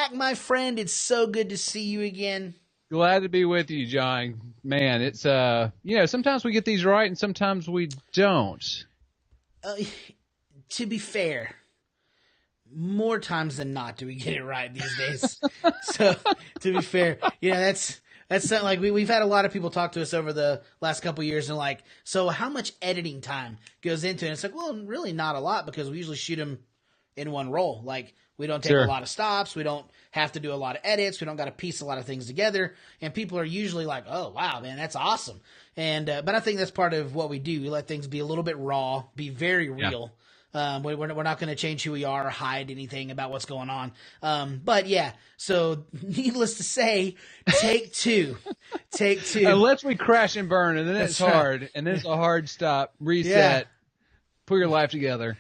Zach, my friend, it's so good to see you again. Glad to be with you, John. Man, it's sometimes we get these right and sometimes we don't. To be fair, more times than not do we get it right these days. So, to be fair, that's something like we've had a lot of people talk to us over the last couple of years and like, so how much editing time goes into it? And it's like, well, really not a lot because we usually shoot them in one roll. Like, we don't take a lot of stops. We don't have to do a lot of edits. We don't got to piece a lot of things together. And people are usually like, oh, wow, man, that's awesome. And but I think that's part of what we do. We let things be a little bit raw, be very real. We're not going to change who we are or hide anything about what's going on. But yeah, so needless to say, take two. Unless we crash and burn, and then it's hard, and then it's a hard stop, reset, put your life together.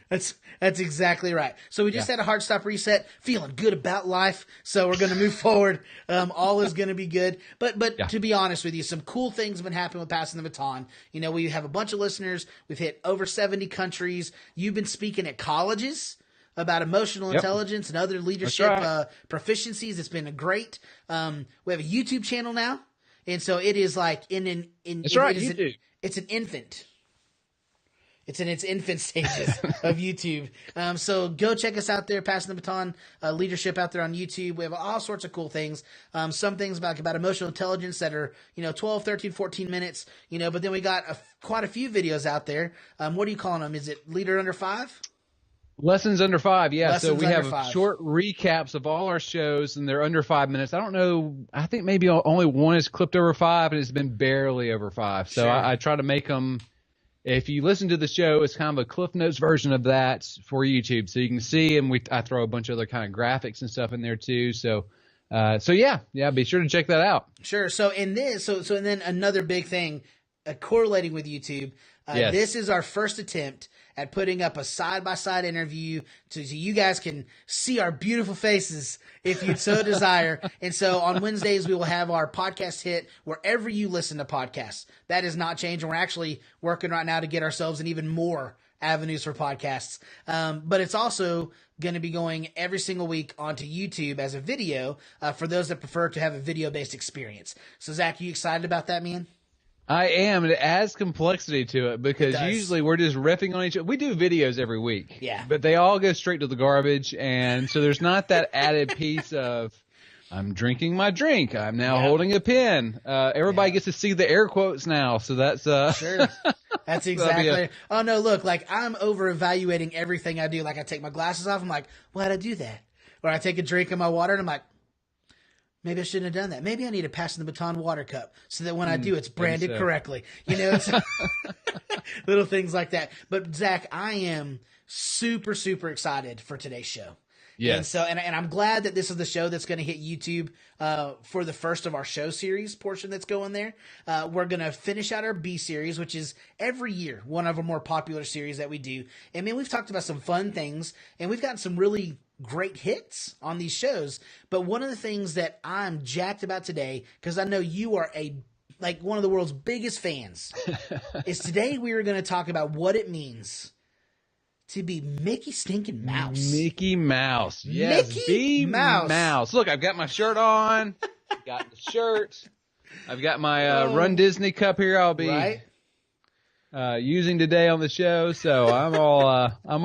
That's exactly right. So we just had a hard stop reset, feeling good about life. So we're going to move forward. All is going to be good. But to be honest with you, some cool things have been happening with Passing the Baton. We have a bunch of listeners. We've hit over 70 countries. You've been speaking at colleges about emotional intelligence and other leadership proficiencies. It's been great. We have a YouTube channel now. And so it is like it's an infant. It's in its infant stages of YouTube. So go check us out there, Passing the Baton Leadership out there on YouTube. We have all sorts of cool things. Some things about emotional intelligence that are, 12, 13, 14 minutes, but then we got quite a few videos out there. What are you calling them? Is it Leader Under 5? Lessons Under 5, yeah. Lessons so we under have 5. Short recaps of all our shows, and they're under 5 minutes. I don't know. I think maybe only one is clipped over 5, and it's been barely over 5. So I try to make them. If you listen to the show, it's kind of a Cliff Notes version of that for YouTube, so you can see. And I throw a bunch of other kind of graphics and stuff in there too. So yeah, be sure to check that out. Sure. So and then another big thing, correlating with YouTube. This is our first attempt at putting up a side-by-side interview so you guys can see our beautiful faces if you so desire. And so on Wednesdays, we will have our podcast hit wherever you listen to podcasts. That is not changing. We're actually working right now to get ourselves in even more avenues for podcasts. But it's also going to be going every single week onto YouTube as a video for those that prefer to have a video-based experience. So, Zach, are you excited about that, man? I am, and it adds complexity to it because usually we're just riffing on each other. We do videos every week, but they all go straight to the garbage, and so there's not that added piece of I'm drinking my drink, I'm now holding a pen. Everybody gets to see the air quotes now, so that's sure. That's exactly. Oh no, look, like I'm over evaluating everything I do. Like I take my glasses off, I'm like, why'd I do that? Or I take a drink of my water, and I'm like, maybe I shouldn't have done that. Maybe I need a Passing the Baton water cup so that when I do, it's branded correctly. It's little things like that. But Zach, I am super, super excited for today's show. Yes. And so, and I'm glad that this is the show that's going to hit YouTube for the first of our show series portion that's going there. We're going to finish out our B series, which is every year one of our more popular series that we do. And man, we've talked about some fun things, and we've gotten some really great hits on these shows. But one of the things that I'm jacked about today, because I know you are one of the world's biggest fans, is today we are going to talk about what it means to be Mickey Stinking Mouse. Mickey Mouse. Yes, Mickey Mouse. Look, I've got my shirt on. I've got the shirt. I've got my Run Disney cup here. I'll be using today on the show, so I'm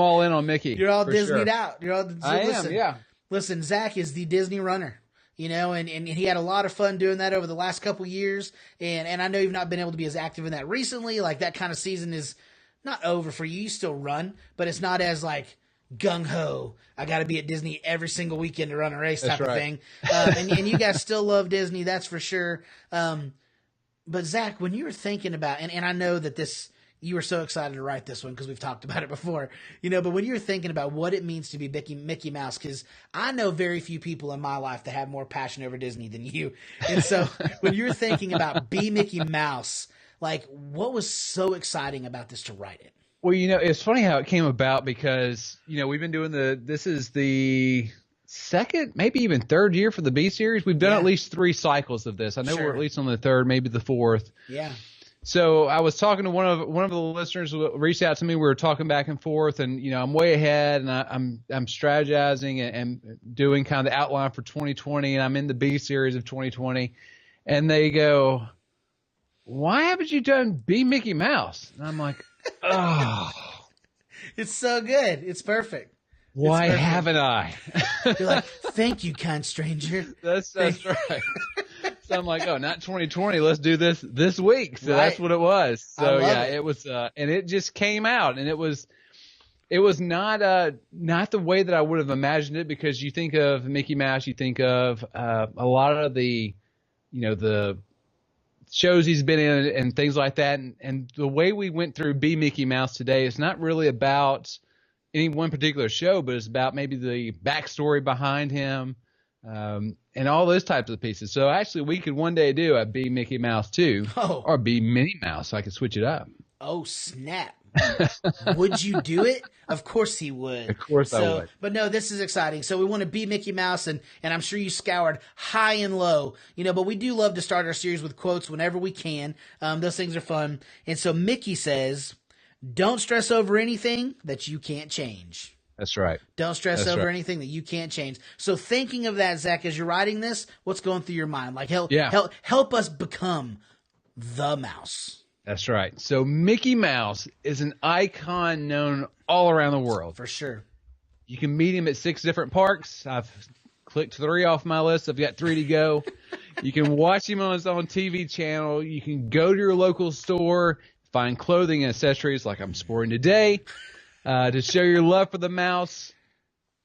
all in on Mickey. You're all Disneyed out. I am, yeah. Listen, Zach is the Disney runner, and he had a lot of fun doing that over the last couple years, and I know you've not been able to be as active in that recently. Like that kind of season is not over for you. You still run, but it's not as like gung ho. I got to be at Disney every single weekend to run a race type of thing. And you guys still love Disney, that's for sure. But Zach, when you were thinking about, and I know that you were so excited to write this one because we've talked about it before, but when you're thinking about what it means to be Mickey Mouse, because I know very few people in my life that have more passion over Disney than you. And so when you're thinking about be Mickey Mouse, like what was so exciting about this to write it? Well, it's funny how it came about because, we've been doing this is the second, maybe even third year for the B series. We've done at least 3 cycles of this. I know we're at least on the third, maybe the fourth. Yeah. So I was talking to one of the listeners who reached out to me. We were talking back and forth, and I'm way ahead, and I'm strategizing and doing kind of the outline for 2020, and I'm in the B series of 2020, and they go, "Why haven't you done B Mickey Mouse?" And I'm like, "Oh, it's so good, it's perfect. Why haven't I?" You're like, "Thank you, kind stranger." That's right. So I'm like, oh, not 2020. Let's do this week. So That's what it was. So yeah, it was, and it just came out, and it was not the way that I would have imagined it, because you think of Mickey Mouse, you think of a lot of the, the shows he's been in and things like that, and the way we went through Be Mickey Mouse today is not really about any one particular show, but it's about maybe the backstory behind him. And all those types of pieces. So actually, we could one day do a Be Mickey Mouse 2 or Be Minnie Mouse. So I could switch it up. Oh, snap. Would you do it? Of course he would. Of course I would. But no, this is exciting. So we want to be Mickey Mouse, and I'm sure you scoured high and low, but we do love to start our series with quotes whenever we can. Those things are fun. And so Mickey says, "Don't stress over anything that you can't change." That's right. Don't stress over anything that you can't change. So thinking of that, Zach, as you're writing this, what's going through your mind? Like help us become the mouse. That's right. So Mickey Mouse is an icon known all around the world. For sure. You can meet him at 6 different parks. I've clicked 3 off my list. I've got 3 to go. You can watch him on his own TV channel. You can go to your local store, find clothing and accessories like I'm sporting today. To show your love for the mouse.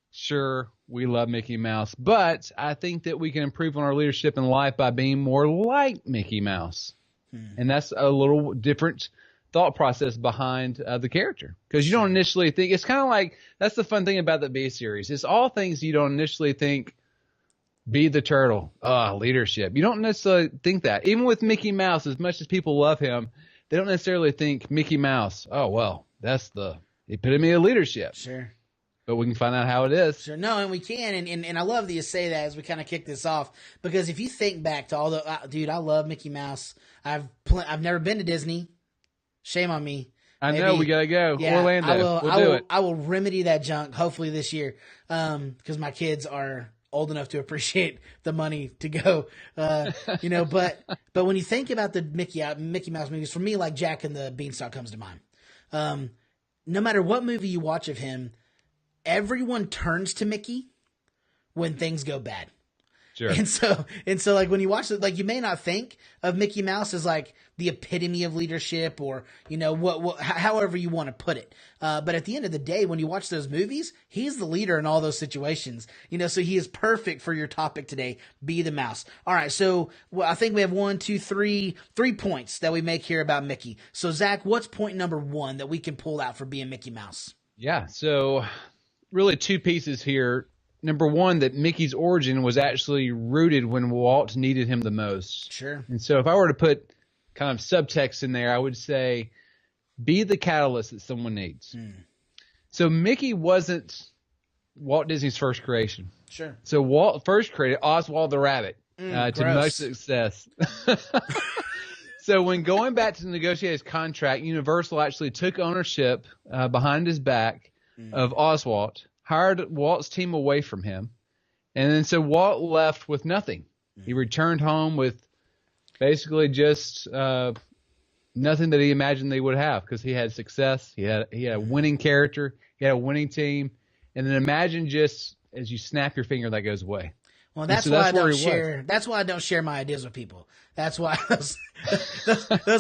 Sure, we love Mickey Mouse, but I think that we can improve on our leadership in life by being more like Mickey Mouse. And that's a little different thought process behind the character, because you don't initially think, it's kind of like, that's the fun thing about the B series. It's all things you don't initially think. Be the turtle, leadership. You don't necessarily think that. Even with Mickey Mouse, as much as people love him, they don't necessarily think Mickey Mouse, oh, well, that's the epitome of leadership. Sure. But we can find out how it is. Sure. No, and we can. And I love that you say that as we kind of kick this off. Because if you think back to all the... dude, I love Mickey Mouse. I've never been to Disney. Shame on me. I know. We got to go. Yeah, Orlando. We'll do it. I will remedy that junk, hopefully this year. Because my kids are old enough to appreciate the money to go. But when you think about the Mickey Mouse movies, for me, like Jack and the Beanstalk comes to mind. No matter what movie you watch of him, everyone turns to Mickey when things go bad. Sure. And so like when you watch it, like you may not think of Mickey Mouse as like the epitome of leadership, or however you want to put it. But at the end of the day, when you watch those movies, he's the leader in all those situations. So he is perfect for your topic today. Be the mouse. All right. So I think we have 3 points that we make here about Mickey. So Zach, what's point number 1 that we can pull out for being Mickey Mouse? Yeah. So really 2 pieces here. Number 1, that Mickey's origin was actually rooted when Walt needed him the most. Sure. And so if I were to put kind of subtext in there, I would say, be the catalyst that someone needs. So Mickey wasn't Walt Disney's first creation. Sure. So Walt first created Oswald the Rabbit to much success. So when going back to negotiate his contract, Universal actually took ownership behind his back of Oswald, hired Walt's team away from him, and then so Walt left with nothing. He returned home with basically just nothing that he imagined they would have, because he had success, he had a winning character, he had a winning team, and then imagine just as you snap your finger, that goes away. Well, that's why I don't share. That's why I don't share my ideas with people. That's why those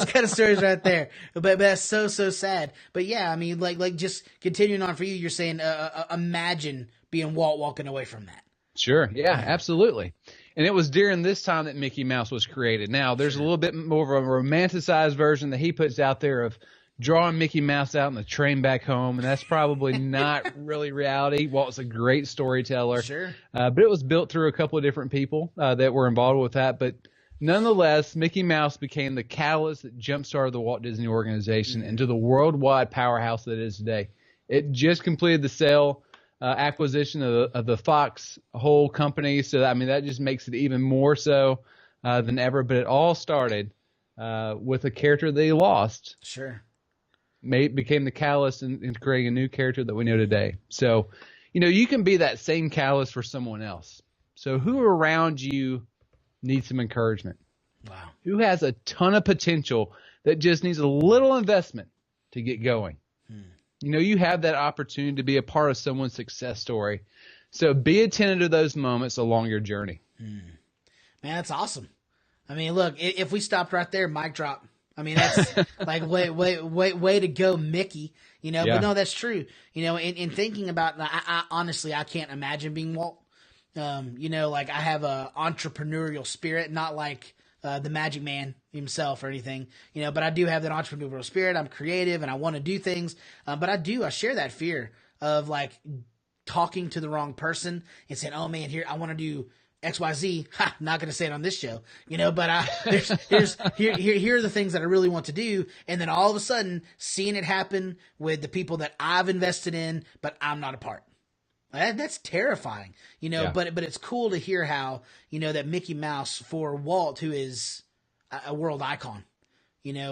kind of stories right there. But that's so sad. But yeah, I mean, like just continuing on for you, you're saying, imagine being Walt walking away from that. Sure. Yeah, absolutely. And it was during this time that Mickey Mouse was created. Now, there's a little bit more of a romanticized version that he puts out there of drawing Mickey Mouse out in the train back home, and that's probably not really reality. Walt's a great storyteller. Sure. But it was built through a couple of different people that were involved with that. But nonetheless, Mickey Mouse became the catalyst that jump-started the Walt Disney Organization into the worldwide powerhouse that it is today. It just completed the sale acquisition of the Fox whole company. So, I mean, that just makes it even more so than ever. But it all started with a character they lost. Sure. Became the catalyst in creating a new character that we know today. So, you can be that same catalyst for someone else. So who around you needs some encouragement? Wow. Who has a ton of potential that just needs a little investment to get going? You have that opportunity to be a part of someone's success story. So be attentive to those moments along your journey. Man, that's awesome. I mean, look, if we stopped right there, mic drop. I mean, that's like way to go, Mickey. But no, that's true. In thinking about, I honestly, I can't imagine being Walt. Like I have a entrepreneurial spirit, not like the Magic Man himself or anything, but I do have that entrepreneurial spirit. I'm creative and I want to do things. But I share that fear of like talking to the wrong person and saying, oh man, here, I want to do XYZ. Not going to say it on this show, but here are the things that I really want to do. And then all of a sudden seeing it happen with the people that I've invested in, but I'm not a part. That's terrifying, but it's cool to hear how, that Mickey Mouse for Walt, who is a world icon,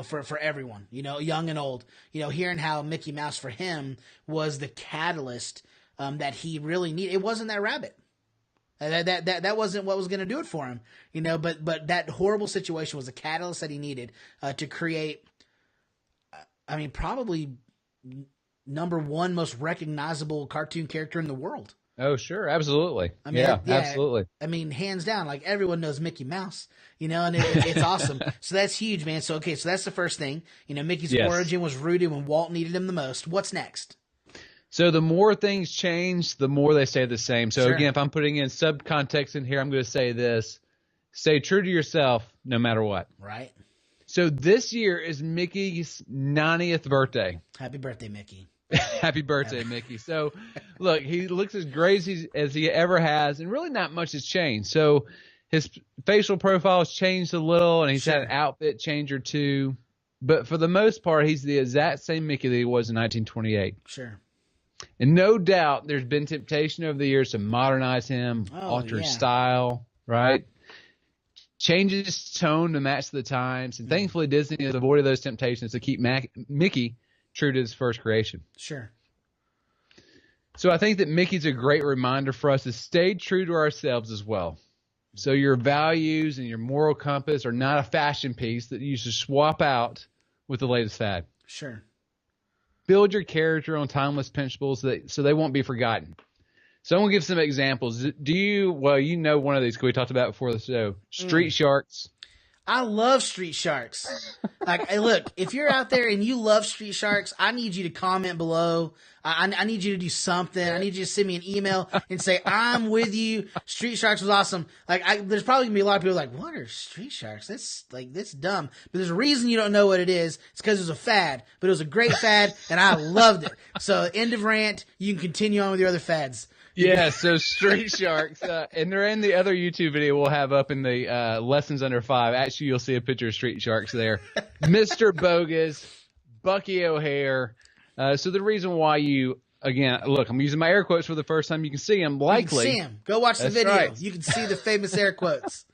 for everyone, young and old, hearing how Mickey Mouse for him was the catalyst that he really needed. It wasn't that rabbit. That wasn't what was going to do it for him, but that horrible situation was the catalyst that he needed to create, probably number one most recognizable cartoon character in the world. Oh, sure. Absolutely. Absolutely. Hands down, like everyone knows Mickey Mouse, and it's awesome. So that's huge, man. So that's the first thing. Mickey's origin was rooted when Walt needed him the most. What's next? So the more things change, the more they stay the same. So Sure. Again, if I'm putting in subcontext in here, I'm going to say this: stay true to yourself no matter what. Right. So this year is Mickey's 90th birthday. Happy birthday, Mickey. Happy birthday, Mickey. So, look, he looks as great as he ever has, and really not much has changed. So his facial profile has changed a little, and he's had an outfit change or two. But for the most part, he's the exact same Mickey that he was in 1928. Sure. And no doubt there's been temptation over the years to modernize him, alter his style, right? Change his tone to match the times. And thankfully, Disney has avoided those temptations to keep Mickey true to his first creation. Sure. So I think that Mickey's a great reminder for us to stay true to ourselves as well. So your values and your moral compass are not a fashion piece that you should swap out with the latest fad. Sure. Build your character on timeless principles so they won't be forgotten. So I'm going to give some examples. You know one of these we talked about before the show, Street Sharks. I love Street Sharks. Like, hey, look, if you're out there and you love Street Sharks, I need you to comment below. I need you to do something. I need you to send me an email and say, I'm with you. Street Sharks was awesome. Like, there's probably gonna be a lot of people like, what are Street Sharks? That's dumb. But there's a reason you don't know what it is. It's because it was a fad, but it was a great fad and I loved it. So end of rant. You can continue on with your other fads. Yeah, so Street Sharks, and they're in the other YouTube video we'll have up in the Lessons Under 5. Actually, you'll see a picture of Street Sharks there. Mr. Bogus, Bucky O'Hare. So the reason why look, I'm using my air quotes for the first time. You can see them likely. You can see them. Go watch the video. Right. You can see the famous air quotes.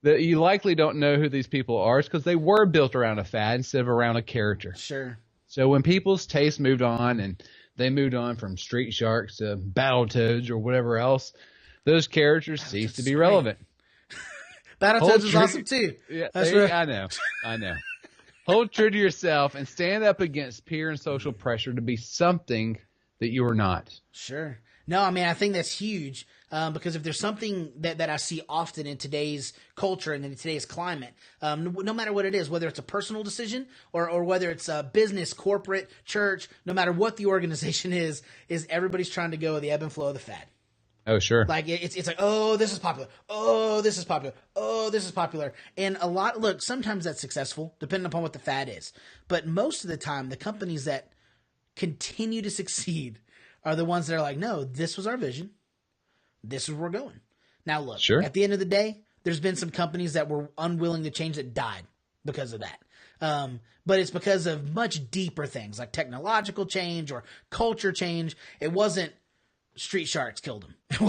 That you likely don't know who these people are is because they were built around a fad instead of around a character. Sure. So when people's tastes moved on and they moved on from Street Sharks to Battletoads or whatever else, those characters ceased to be relevant. Battletoads was awesome too. Yeah, I know. Hold true to yourself and stand up against peer and social pressure to be something that you are not. Sure. No, I mean, I think that's huge because if there's something that I see often in today's culture and in today's climate, no matter what it is, whether it's a personal decision or whether it's a business, corporate, church, no matter what the organization is everybody's trying to go with the ebb and flow of the fad. Oh, sure. Like it's like, oh, this is popular. Oh, this is popular. Oh, this is popular. And look, sometimes that's successful depending upon what the fad is. But most of the time, the companies that continue to succeed are the ones that are like, no, this was our vision. This is where we're going. Now, look, At the end of the day, there's been some companies that were unwilling to change that died because of that. But it's because of much deeper things like technological change or culture change. It wasn't street sharks killed him. It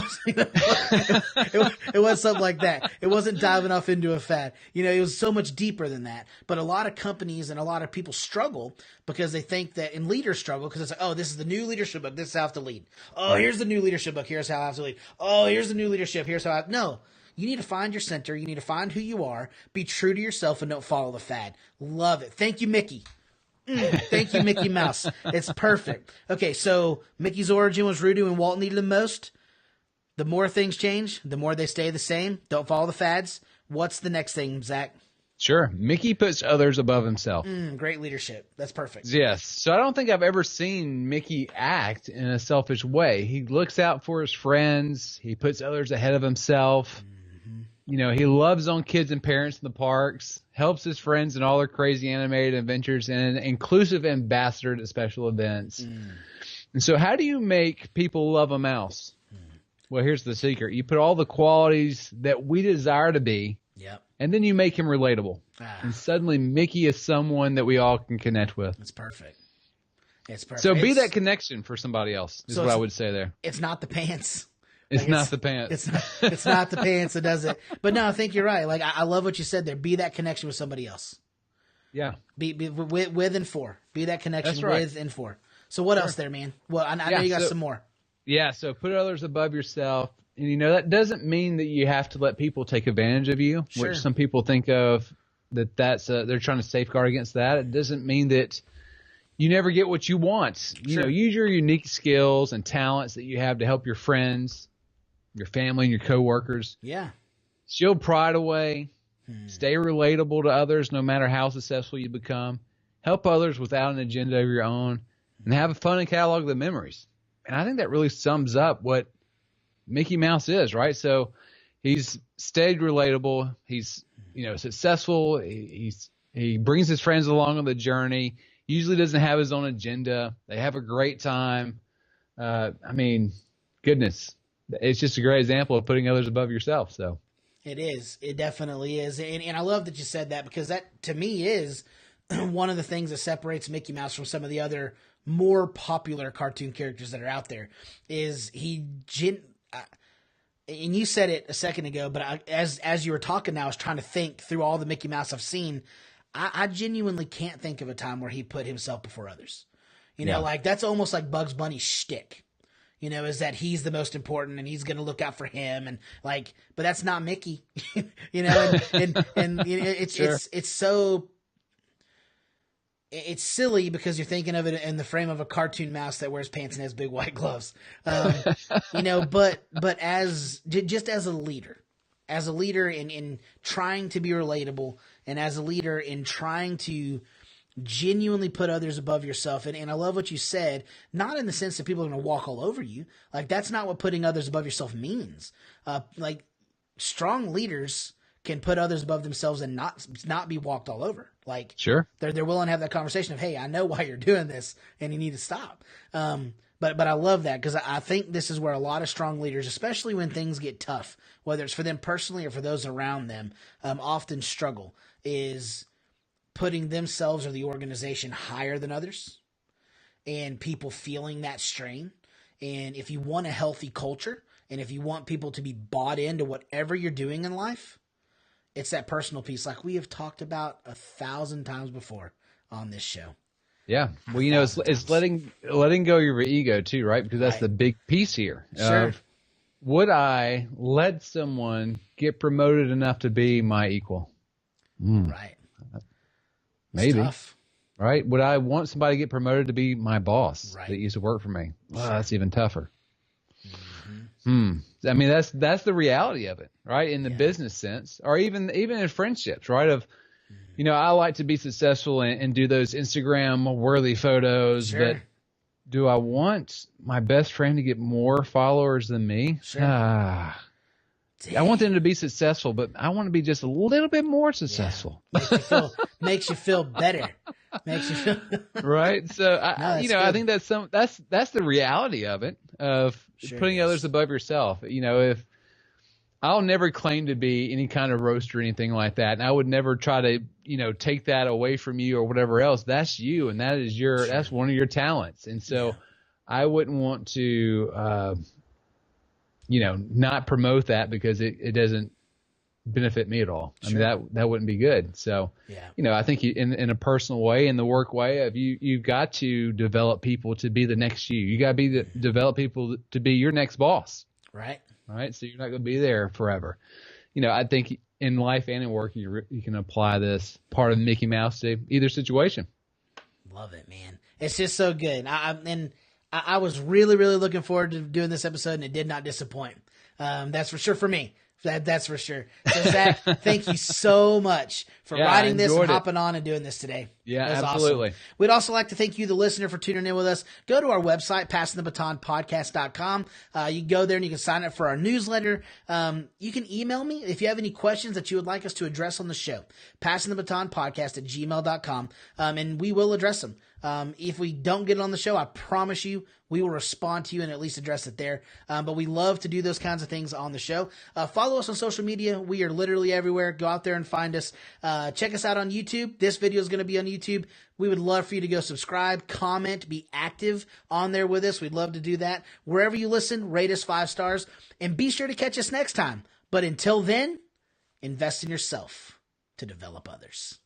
was something like that. It wasn't diving off into a fad. It was so much deeper than that. But a lot of companies and a lot of people struggle because they think that, and leaders struggle because it's like, oh, this is the new leadership book. This is how I have to lead. Oh, here's the new leadership book. Here's how I have to lead. Oh, here's the new leadership. Here's how I. No. You need to find your center. You need to find who you are. Be true to yourself and don't follow the fad. Love it. Thank you, Mickey. Thank you, Mickey Mouse. It's perfect. Okay, so Mickey's origin was rooted when Walt needed him most. The more things change, the more they stay the same. Don't follow the fads. What's the next thing, Zach? Sure. Mickey puts others above himself. Great leadership. That's perfect. Yes. So I don't think I've ever seen Mickey act in a selfish way. He looks out for his friends. He puts others ahead of himself. He loves on kids and parents in the parks, helps his friends in all their crazy animated adventures, and an inclusive ambassador to special events. And so how do you make people love a mouse? Well, here's the secret. You put all the qualities that we desire to be, and then you make him relatable. And suddenly Mickey is someone that we all can connect with. That's perfect. It's perfect. So be that connection for somebody else is what I would say there. It's not the pants. It's not the pants. It's not the pants that does it. But no, I think you're right. Like I love what you said there. Be that connection with somebody else. Yeah. Be with and for. Be that connection right. with and for. So what else there, man? Well, I know you got some more. Yeah. So put others above yourself, and that doesn't mean that you have to let people take advantage of you, which some people think of that's they're trying to safeguard against that. It doesn't mean that you never get what you want. Use your unique skills and talents that you have to help your friends, your family, and your coworkers. Yeah. Shield pride away. Stay relatable to others no matter how successful you become. Help others without an agenda of your own. And have a fun and catalog the memories. And I think that really sums up what Mickey Mouse is, right? So he's stayed relatable. He's, successful. He brings his friends along on the journey. Usually doesn't have his own agenda. They have a great time. Goodness. It's just a great example of putting others above yourself. So it is. It definitely is. And I love that you said that because that to me is one of the things that separates Mickey Mouse from some of the other more popular cartoon characters that are out there is and you said it a second ago, but as you were talking now, I was trying to think through all the Mickey Mouse I've seen. I genuinely can't think of a time where he put himself before others. Like that's almost like Bugs Bunny's shtick. Is that he's the most important and he's going to look out for him and but that's not Mickey, and it's so, it's silly because you're thinking of it in the frame of a cartoon mouse that wears pants and has big white gloves, but just as a leader in trying to be relatable and as a leader in trying to genuinely put others above yourself. And I love what you said, not in the sense that people are going to walk all over you. Like that's not what putting others above yourself means. Strong leaders can put others above themselves and not be walked all over. They're willing to have that conversation of, hey, I know why you're doing this and you need to stop. But I love that because I think this is where a lot of strong leaders, especially when things get tough, whether it's for them personally or for those around them, often struggle, is putting themselves or the organization higher than others and people feeling that strain. And if you want a healthy culture and if you want people to be bought into whatever you're doing in life, it's that personal piece like we have talked about 1,000 times before on this show. Yeah. Well, it's letting go of your ego too, right? Because that's the big piece here. Sure. Would I let someone get promoted enough to be my equal? Right. Maybe. Tough. Right? Would I want somebody to get promoted to be my boss that used to work for me? Well, that's even tougher. That's the reality of it, right? In the business sense, or even in friendships, right? I like to be successful and do those Instagram worthy photos, but do I want my best friend to get more followers than me? Sure. I want them to be successful, but I want to be just a little bit more successful. Makes you feel better. Makes you feel right. So I think that's the reality of it, of putting others above yourself. If I'll never claim to be any kind of roast or anything like that, and I would never try to take that away from you or whatever else. That's you, and that is that's one of your talents. And so I wouldn't want to, not promote that because it doesn't benefit me at all. Sure. I mean, that wouldn't be good. So, I think in a personal way, in the work way, you've got to develop people to be the next you. You got to develop people to be your next boss. Right. Right. So you're not going to be there forever. I think in life and in work, you can apply this part of Mickey Mouse to either situation. Love it, man. It's just so good. I was really, really looking forward to doing this episode, and it did not disappoint. That's for sure for me. That's for sure. So, Zach, thank you so much for writing this and hopping on and doing this today. Yeah, that was absolutely. Awesome. We'd also like to thank you, the listener, for tuning in with us. Go to our website, passingthebatonpodcast.com. You can go there and you can sign up for our newsletter. You can email me if you have any questions that you would like us to address on the show. Passingthebatonpodcast@gmail.com. And we will address them. If we don't get it on the show, I promise you we will respond to you and at least address it there. But we love to do those kinds of things on the show. Follow us on social media. We are literally everywhere. Go out there and find us. Check us out on YouTube. This video is going to be on YouTube. We would love for you to go subscribe, comment, be active on there with us. We'd love to do that. Wherever you listen, rate us 5 stars, and be sure to catch us next time. But until then, invest in yourself to develop others.